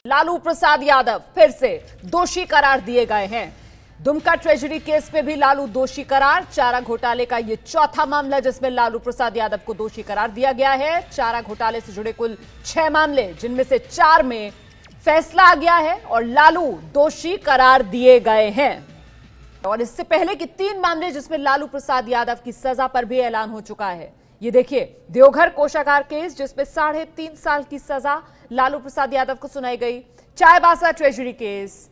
लालू प्रसाद यादव फिर से दोषी करार दिए गए हैं। दुमका ट्रेजरी केस में भी लालू दोषी करार। चारा घोटाले का यह चौथा मामला जिसमें लालू प्रसाद यादव को दोषी करार दिया गया है। चारा घोटाले से जुड़े कुल 6 मामले, जिनमें से 4 में फैसला आ गया है और लालू दोषी करार दिए गए हैं। और इससे पहले कि 3 मामले जिसमें लालू प्रसाद यादव की सजा पर भी ऐलान हो चुका है। ये देखिए, देवघर कोषागार केस जिसमें 3.5 साल की सजा लालू प्रसाद यादव को सुनाई गई। चाईबासा ट्रेजरी केस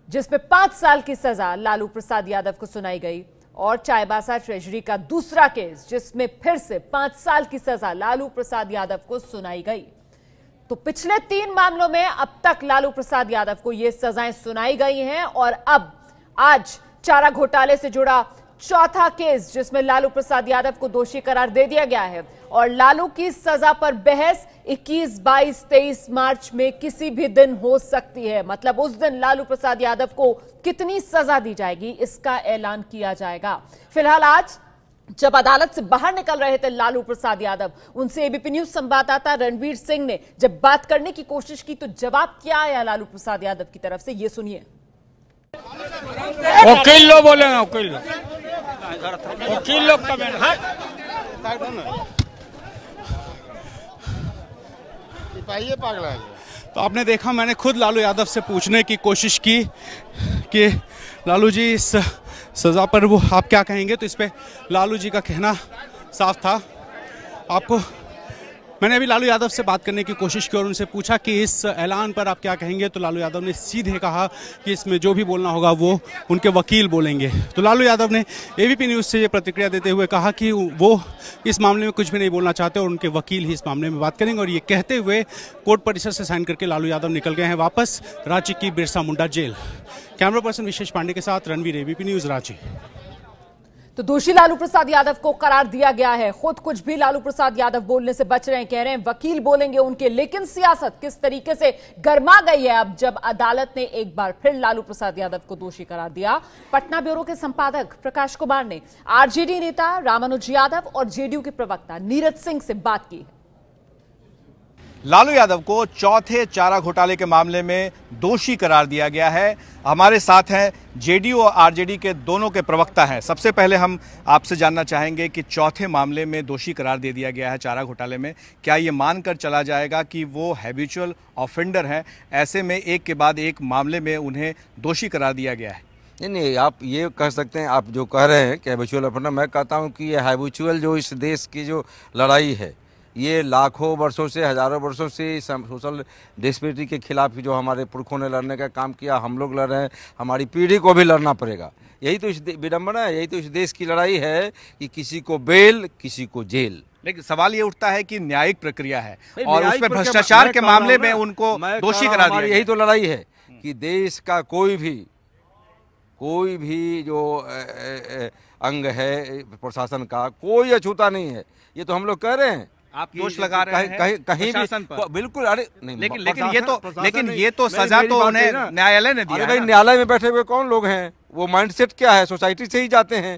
जिसमें 5 साल की सजा लालू प्रसाद यादव को सुनाई गई और चाईबासा ट्रेजरी का दूसरा केस जिसमें फिर से 5 साल की सजा लालू प्रसाद यादव को सुनाई गई। तो पिछले 3 मामलों में अब तक लालू प्रसाद यादव को यह सजाएं सुनाई गई हैं और अब आज चारा घोटाले से जुड़ा चौथा केस जिसमें लालू प्रसाद यादव को दोषी करार दे दिया गया है और लालू की सजा पर बहस 21, 22, 23 मार्च में किसी भी दिन हो सकती है। मतलब उस दिन लालू प्रसाद यादव को कितनी सजा दी जाएगी इसका ऐलान किया जाएगा। फिलहाल आज जब अदालत से बाहर निकल रहे थे लालू प्रसाद यादव, उनसे एबीपी न्यूज संवाददाता रणवीर सिंह ने जब बात करने की कोशिश की तो जवाब क्या आया लालू प्रसाद यादव की तरफ से, ये सुनिए। वकील लोग बोले ना, वकील लोग तो आपने देखा, मैंने खुद लालू यादव से पूछने की कोशिश की कि लालू जी इस सजा पर वो आप क्या कहेंगे, तो इस पे लालू जी का कहना साफ था। आपको मैंने अभी लालू यादव से बात करने की कोशिश की और उनसे पूछा कि इस ऐलान पर आप क्या कहेंगे, तो लालू यादव ने सीधे कहा कि इसमें जो भी बोलना होगा वो उनके वकील बोलेंगे। तो लालू यादव ने एबीपी न्यूज़ से ये प्रतिक्रिया देते हुए कहा कि वो इस मामले में कुछ भी नहीं बोलना चाहते और उनके वकील ही इस मामले में बात करेंगे। और ये कहते हुए कोर्ट परिसर से साइन करके लालू यादव निकल गए हैं वापस रांची की Birsa Munda jail. Camera person विशेष पांडे के साथ रणवीर, एबीपी न्यूज़, रांची। तो दोषी लालू प्रसाद यादव को करार दिया गया है। खुद कुछ भी लालू प्रसाद यादव बोलने से बच रहे हैं, कह रहे हैं वकील बोलेंगे उनके। लेकिन सियासत किस तरीके से गर्मा गई है अब जब अदालत ने एक बार फिर लालू प्रसाद यादव को दोषी करार दिया। पटना ब्यूरो के संपादक प्रकाश कुमार ने आरजेडी नेता रामानुज यादव और जेडीयू के प्रवक्ता नीरज सिंह से बात की। लालू यादव को चौथे चारा घोटाले के मामले में दोषी करार दिया गया है। हमारे साथ हैं जेडीयू और आरजेडी के दोनों के प्रवक्ता हैं। सबसे पहले हम आपसे जानना चाहेंगे कि चौथे मामले में दोषी करार दे दिया गया है चारा घोटाले में, क्या ये मानकर चला जाएगा कि वो हैबिचुअल ऑफेंडर हैं? ऐसे में एक के बाद एक मामले में उन्हें दोषी करार दिया गया है। नहीं, आप ये कह सकते हैं, आप जो कह रहे हैं कि हैबिचुअल ऑफेंडर, मैं कहता हूँ कि ये हैबिचुअल जो इस देश की जो लड़ाई है, ये लाखों वर्षों से, हजारों वर्षों से सोशल डिस्पेरिटी के खिलाफ जो हमारे पुरखों ने लड़ने का काम किया, हम लोग लड़ रहे हैं, हमारी पीढ़ी को भी लड़ना पड़ेगा। यही तो इस विडंबना है, यही तो इस देश की लड़ाई है कि किसी को बेल, किसी को जेल। लेकिन सवाल ये उठता है कि न्यायिक प्रक्रिया है और उसमें भ्रष्टाचार के मामले में उनको दोषी करा दिया। यही तो लड़ाई है कि देश का कोई भी जो अंग है प्रशासन का, कोई अछूता नहीं है। ये तो हम लोग कह रहे हैं। आप दोष लगा रहे हैं कहीं भी, बिल्कुल। अरे नहीं, लेकिन ये तो सजा तो उन्हें न्यायालय ने दिया। भाई, न्यायालय में बैठे हुए कौन लोग हैं? वो माइंडसेट क्या है? सोसाइटी से ही जाते हैं।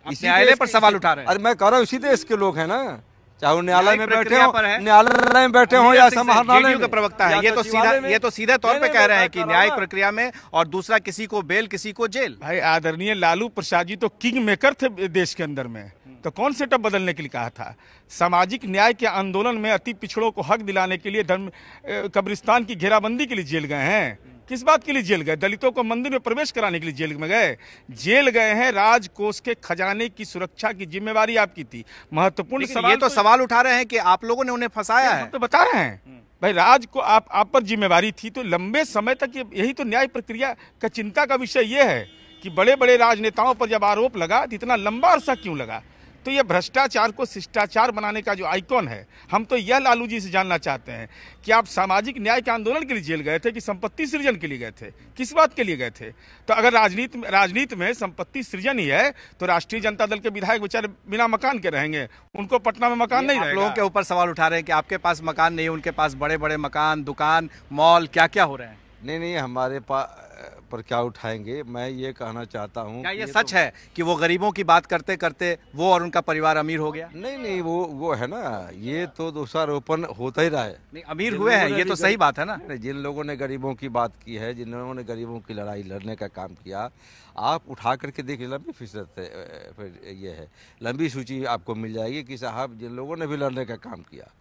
इसी न्यायालय पर सवाल उठा रहे हैं। अरे मैं कह रहा हूँ, इसी देश के लोग हैं ना, चाहे वो न्यायालय में बैठे हो, न्यायालय में बैठे हो या समाहरणालय में। प्रवक्ता है, ये तो सीधे तौर पे कह रहे हैं कि न्यायिक प्रक्रिया में, और दूसरा किसी को बेल, किसी को जेल। भाई, आदरणीय लालू प्रसाद जी तो किंग मेकर थे देश के अंदर में, तो कौन सेटअप बदलने के लिए कहा था? सामाजिक न्याय के आंदोलन में अति पिछड़ों को हक दिलाने के लिए कब्रिस्तान की घेराबंदी के लिए जेल गए हैं। किस बात के लिए जेल गए? दलितों को मंदिर में प्रवेश कराने के लिए जेल में गए? जेल गए हैं राजकोष के खजाने की सुरक्षा की जिम्मेवारी आपकी थी। महत्वपूर्ण सवाल, ये तो सवाल उठा रहे हैं कि आप लोगों ने उन्हें फंसाया है। तो बता रहे हैं भाई, राज को आप पर जिम्मेवारी थी, तो लंबे समय तक यही तो न्याय प्रक्रिया का चिंता का विषय ये है कि बड़े बड़े राजनेताओं पर जब आरोप लगा तो इतना लंबा अरसा क्यों लगा? तो ये भ्रष्टाचार को शिष्टाचार बनाने का जो आइकॉन है, हम तो यह लालू जी से जानना चाहते हैं कि आप सामाजिक न्याय के आंदोलन के लिए जेल गए थे कि संपत्ति सृजन के लिए गए थे? किस बात के लिए गए थे? तो अगर राजनीति में संपत्ति सृजन ही है तो राष्ट्रीय जनता दल के विधायक बेचारे बिना मकान के रहेंगे, उनको पटना में मकान नहीं रहेगा। लोगों के ऊपर सवाल उठा रहे हैं कि आपके पास मकान नहीं, उनके पास बड़े बड़े मकान, दुकान, मॉल, क्या क्या हो रहे हैं? नहीं, हमारे पास पर क्या उठाएंगे। मैं ये कहना चाहता हूँ, क्या ये सच है कि वो गरीबों की बात करते करते वो और उनका परिवार अमीर हो गया? नहीं, वो है ना, ये तो दोषारोपण होता ही रहा है। नहीं, अमीर हुए हैं, ये तो सही बात है ना। जिन लोगों ने गरीबों की बात की है, जिन लोगों ने गरीबों की लड़ाई लड़ने का काम किया, आप उठा करके देखिए, लंबी फिर ये है, लंबी सूची आपको मिल जाएगी कि साहब जिन लोगों ने भी लड़ने का काम किया।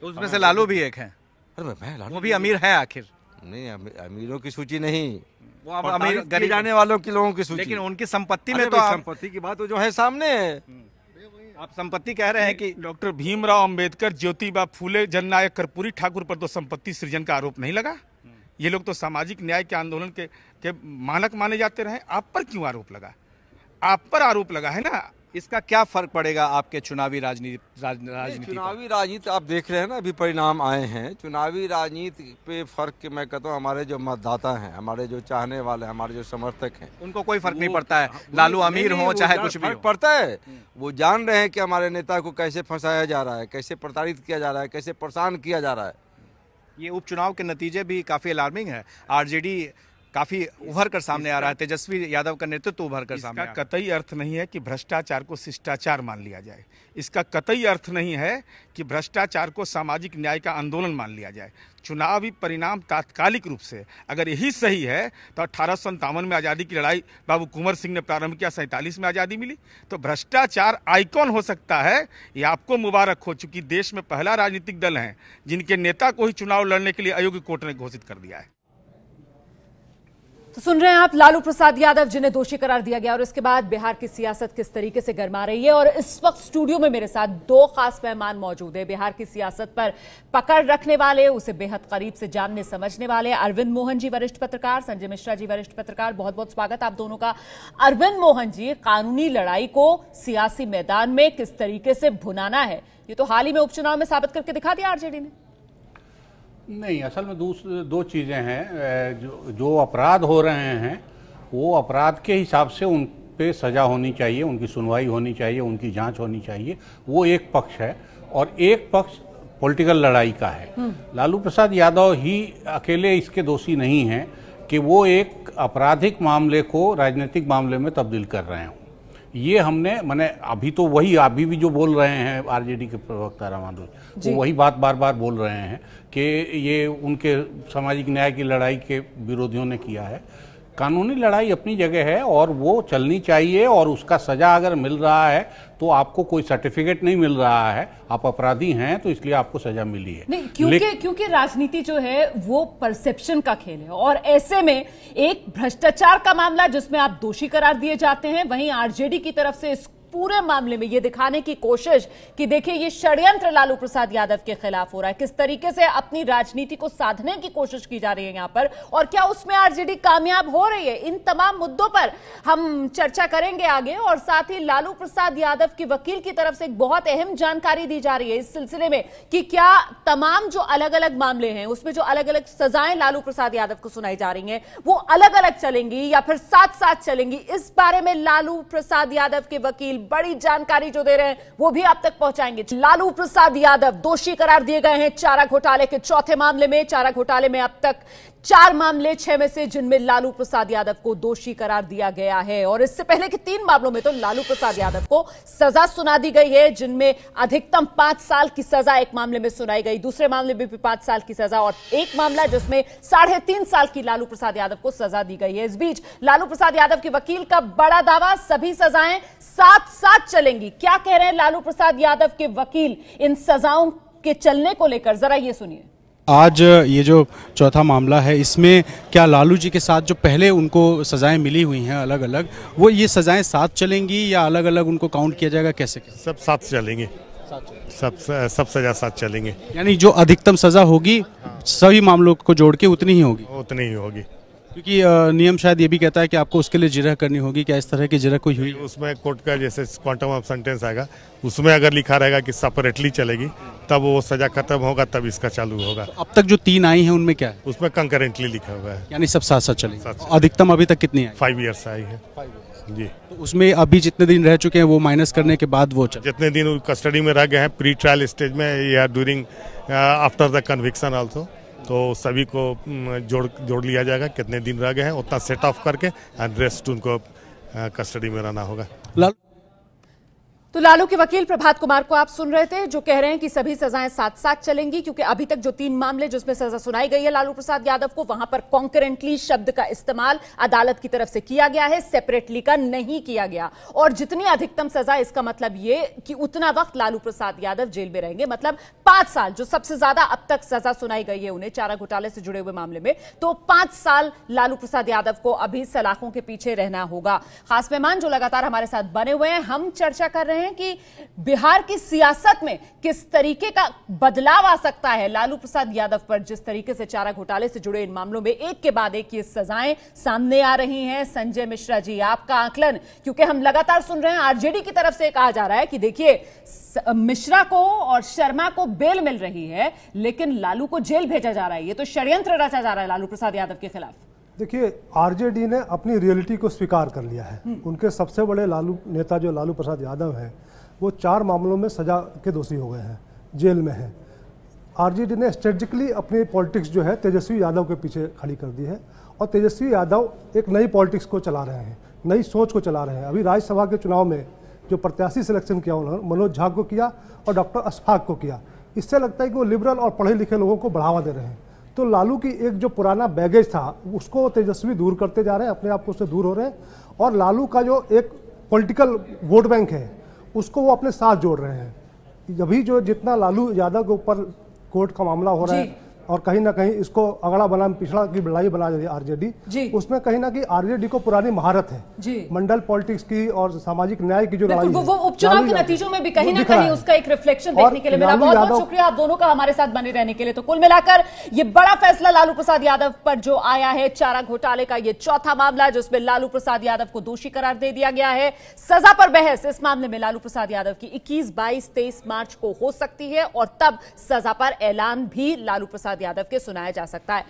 तो उसमें से लालू भी एक है। अरे मैं वो भी अमीर है आखिर? नहीं, अमीरों की सूची नहीं, वो अब अमीर गरीब जाने वालों की लोगों की सूची। लेकिन उनकी संपत्ति में तो संपत्ति की बात तो जो है सामने है। आप संपत्ति कह रहे हैं कि डॉक्टर भीमराव अंबेडकर, ज्योतिबा फूले, जननायक कर्पूरी ठाकुर पर तो संपत्ति सृजन का आरोप नहीं लगा। ये लोग तो सामाजिक न्याय के आंदोलन के मानक माने जाते रहे। आप पर क्यों आरोप लगा? आप पर आरोप लगा है ना। इसका क्या फर्क पड़ेगा आपके चुनावी राजनीति चुनावी राजनीति आप देख रहे हैं ना, अभी परिणाम आए हैं। चुनावी राजनीति पे फर्क मैं कहता हूँ, हमारे जो मतदाता हैं, हमारे जो चाहने वाले, हमारे जो समर्थक हैं, उनको कोई फर्क नहीं पड़ता है, लालू अमीर हो चाहे कुछ भी हो। पड़ता है। वो जान रहे हैं कि हमारे नेता को कैसे फंसाया जा रहा है, कैसे प्रताड़ित किया जा रहा है, कैसे परेशान किया जा रहा है। ये उपचुनाव के नतीजे भी काफी अलार्मिंग है। आरजेडी काफी उभर कर सामने आ रहा है, तेजस्वी यादव का नेतृत्व उभर कर सामने आ रहा है। इसका कतई अर्थ नहीं है कि भ्रष्टाचार को शिष्टाचार मान लिया जाए। इसका कतई अर्थ नहीं है कि भ्रष्टाचार को सामाजिक न्याय का आंदोलन मान लिया जाए। चुनावी परिणाम तात्कालिक रूप से अगर यही सही है तो 1857 में आज़ादी की लड़ाई बाबू कुंवर सिंह ने प्रारंभ किया, 47 में आज़ादी मिली। तो भ्रष्टाचार आइकॉन हो सकता है, ये आपको मुबारक हो, चूंकि देश में पहला राजनीतिक दल है जिनके नेता को ही चुनाव लड़ने के लिए अयोग्य कोर्ट ने घोषित कर दिया है। तो सुन रहे हैं आप लालू प्रसाद यादव जिन्हें दोषी करार दिया गया, और इसके बाद बिहार की सियासत किस तरीके से गरमा रही है। और इस वक्त स्टूडियो में मेरे साथ दो खास मेहमान मौजूद हैं, बिहार की सियासत पर पकड़ रखने वाले, उसे बेहद करीब से जानने समझने वाले। अरविंद मोहन जी वरिष्ठ पत्रकार, संजय मिश्रा जी वरिष्ठ पत्रकार, बहुत बहुत स्वागत आप दोनों का। अरविंद मोहन जी, कानूनी लड़ाई को सियासी मैदान में किस तरीके से भुनाना है, ये तो हाल ही में उपचुनाव में साबित करके दिखा दिया आरजेडी ने। नहीं, असल में दो चीज़ें हैं। जो अपराध हो रहे हैं वो अपराध के हिसाब से उन पे सज़ा होनी चाहिए, उनकी सुनवाई होनी चाहिए, उनकी जांच होनी चाहिए, वो एक पक्ष है। और एक पक्ष पॉलिटिकल लड़ाई का है। लालू प्रसाद यादव ही अकेले इसके दोषी नहीं हैं कि वो एक आपराधिक मामले को राजनीतिक मामले में तब्दील कर रहे हैं। ये हमने अभी तो वही अभी भी जो बोल रहे हैं आरजेडी के प्रवक्ता रामानुज, वो वही बात बार बार बोल रहे हैं कि ये उनके सामाजिक न्याय की लड़ाई के विरोधियों ने किया है। कानूनी लड़ाई अपनी जगह है और वो चलनी चाहिए, और उसका सजा अगर मिल रहा है तो आपको कोई सर्टिफिकेट नहीं मिल रहा है, आप अपराधी हैं तो इसलिए आपको सजा मिली है। नहीं, क्योंकि राजनीति जो है वो परसेप्शन का खेल है, और ऐसे में एक भ्रष्टाचार का मामला जिसमें आप दोषी करार दिए जाते हैं, वहीं आरजेडी की तरफ से इस पूरे मामले में ये दिखाने की कोशिश कि देखिए ये षड्यंत्र लालू प्रसाद यादव के खिलाफ हो रहा है, किस तरीके से अपनी राजनीति को साधने की कोशिश की जा रही है यहां पर, और क्या उसमें आरजेडी कामयाब हो रही है। इन तमाम मुद्दों पर हम चर्चा करेंगे आगे। और साथ ही लालू प्रसाद यादव की वकील की तरफ से एक बहुत अहम जानकारी दी जा रही है इस सिलसिले में कि क्या तमाम जो अलग अलग मामले हैं उसमें जो अलग अलग सजाएं लालू प्रसाद यादव को सुनाई जा रही हैं वो अलग अलग चलेंगी या फिर साथ साथ चलेंगी। इस बारे में लालू प्रसाद यादव के वकील बड़ी जानकारी जो दे रहे हैं वो भी आप तक पहुंचाएंगे। लालू प्रसाद यादव दोषी करार दिए गए हैं चारा घोटाले के चौथे मामले में। चारा घोटाले में अब तक 4 मामले 6 में से जिनमें लालू प्रसाद यादव को दोषी करार दिया गया है, और इससे पहले के 3 मामलों में तो लालू प्रसाद यादव को सजा सुना दी गई है, जिनमें अधिकतम 5 साल की सजा एक मामले में सुनाई गई, दूसरे मामले में भी 5 साल की सजा, और एक मामला जिसमें 3.5 साल की लालू प्रसाद यादव को सजा दी गई है। इस बीच लालू प्रसाद यादव के वकील का बड़ा दावा, सभी सजाएं साथ साथ चलेंगी। क्या कह रहे हैं लालू प्रसाद यादव के वकील इन सजाओं के चलने को लेकर, जरा ये सुनिए। आज ये जो चौथा मामला है इसमें क्या लालू जी के साथ जो पहले उनको सजाएं मिली हुई हैं अलग अलग, वो ये सजाएं साथ चलेंगी या अलग अलग उनको काउंट किया जाएगा, कैसे? सब साथ चलेंगे, सब सजा साथ चलेंगे। यानी जो अधिकतम सजा होगी सभी मामलों को जोड़ के उतनी ही होगी, क्योंकि नियम शायद ये भी कहता है कि आपको उसके लिए जिरह करनी होगी। क्या इस तरह की जिरह कोई हुई? उसमें कोर्ट का जैसे क्वांटम ऑफ सेंटेंस आएगा उसमें अगर लिखा रहेगा कि सेपरेटली चलेगी तब वो सजा खत्म होगा, तब इसका चालू होगा। तो अब तक जो 3 आई हैं उनमें क्या है? उसमें कंकरेंटली लिखा हुआ है, यानी सब साथ साथ चलेंगे। अधिकतम अभी तक कितनी आई? 5 ईयर्स आई है जी। तो उसमें अभी जितने दिन रह चुके हैं वो माइनस करने के बाद वो जितने दिन कस्टडी में रह गए हैं प्री ट्रायल स्टेज में या during after the conviction also, तो सभी को जोड़ लिया जाएगा, कितने दिन रह गए हैं उतना सेट ऑफ करके एंड रेस्ट उनको कस्टडी में रहना होगा। तो लालू के वकील प्रभात कुमार को आप सुन रहे थे, जो कह रहे हैं कि सभी सजाएं साथ साथ चलेंगी, क्योंकि अभी तक जो 3 मामले जिसमें सजा सुनाई गई है लालू प्रसाद यादव को, वहां पर कॉन्करेंटली शब्द का इस्तेमाल अदालत की तरफ से किया गया है, सेपरेटली का नहीं किया गया। और जितनी अधिकतम सजा, इसका मतलब ये कि उतना वक्त लालू प्रसाद यादव जेल में रहेंगे, मतलब 5 साल, जो सबसे ज्यादा अब तक सजा सुनाई गई है उन्हें चारा घोटाले से जुड़े हुए मामले में, तो 5 साल लालू प्रसाद यादव को अभी सलाखों के पीछे रहना होगा। खास मेहमान जो लगातार हमारे साथ बने हुए हैं, हम चर्चा कर रहे हैं कि बिहार की सियासत में किस तरीके का बदलाव आ सकता है लालू प्रसाद यादव पर, जिस तरीके से चारा घोटाले से जुड़े इन मामलों में एक के बाद एक ये सजाएं सामने आ रही हैं। संजय मिश्रा जी, आपका आकलन, क्योंकि हम लगातार सुन रहे हैं आरजेडी की तरफ से कहा जा रहा है कि देखिए मिश्रा को और शर्मा को बेल मिल रही है, लेकिन लालू को जेल भेजा जा रहा है, ये तो षड्यंत्र रचा जा रहा है लालू प्रसाद यादव के खिलाफ। देखिए, आरजेडी ने अपनी रियलिटी को स्वीकार कर लिया है। उनके सबसे बड़े लालू नेता जो लालू प्रसाद यादव हैं, वो 4 मामलों में सजा के दोषी हो गए हैं, जेल में हैं। आरजेडी ने स्ट्रेटेजिकली अपनी पॉलिटिक्स जो है तेजस्वी यादव के पीछे खड़ी कर दी है, और तेजस्वी यादव एक नई पॉलिटिक्स को चला रहे हैं, नई सोच को चला रहे हैं। अभी राज्यसभा के चुनाव में जो प्रत्याशी सिलेक्शन किया उन्होंने मनोज झा को किया और डॉक्टर अशफाक को किया। इससे लगता है कि वो लिबरल और पढ़े लिखे लोगों को बढ़ावा दे रहे हैं। तो लालू की एक जो पुराना बैगेज था उसको तेजस्वी दूर करते जा रहे हैं, अपने आप को उससे दूर हो रहे हैं, और लालू का जो एक पॉलिटिकल वोट बैंक है उसको वो अपने साथ जोड़ रहे हैं। अभी जो जितना लालू यादव के ऊपर कोर्ट का मामला हो रहा है और कहीं ना कहीं इसको अगड़ा बना पिछड़ा की लड़ाई बना रही है आरजेडी, उसमें कहीं ना कहीं आरजेडी को पुरानी महारत है मंडल पॉलिटिक्स की और सामाजिक न्याय की जो लड़ाई है, वो उपचुनाव के नतीजों में भी कहीं ना कहीं उसका एक रिफ्लेक्शन देखने के लिए मिला। बहुत बहुत शुक्रिया आप दोनों का हमारे साथ बने रहने के लिए। तो कुल मिलाकर ये बड़ा फैसला लालू प्रसाद यादव पर जो आया है, चारा घोटाले का ये चौथा मामला है जिसमें लालू प्रसाद यादव को दोषी करार दे दिया गया है। सजा पर बहस इस मामले में लालू प्रसाद यादव की 21, 22, 23 मार्च को हो सकती है, और तब सजा पर ऐलान भी लालू प्रसाद यादव के सुनाया जा सकता है।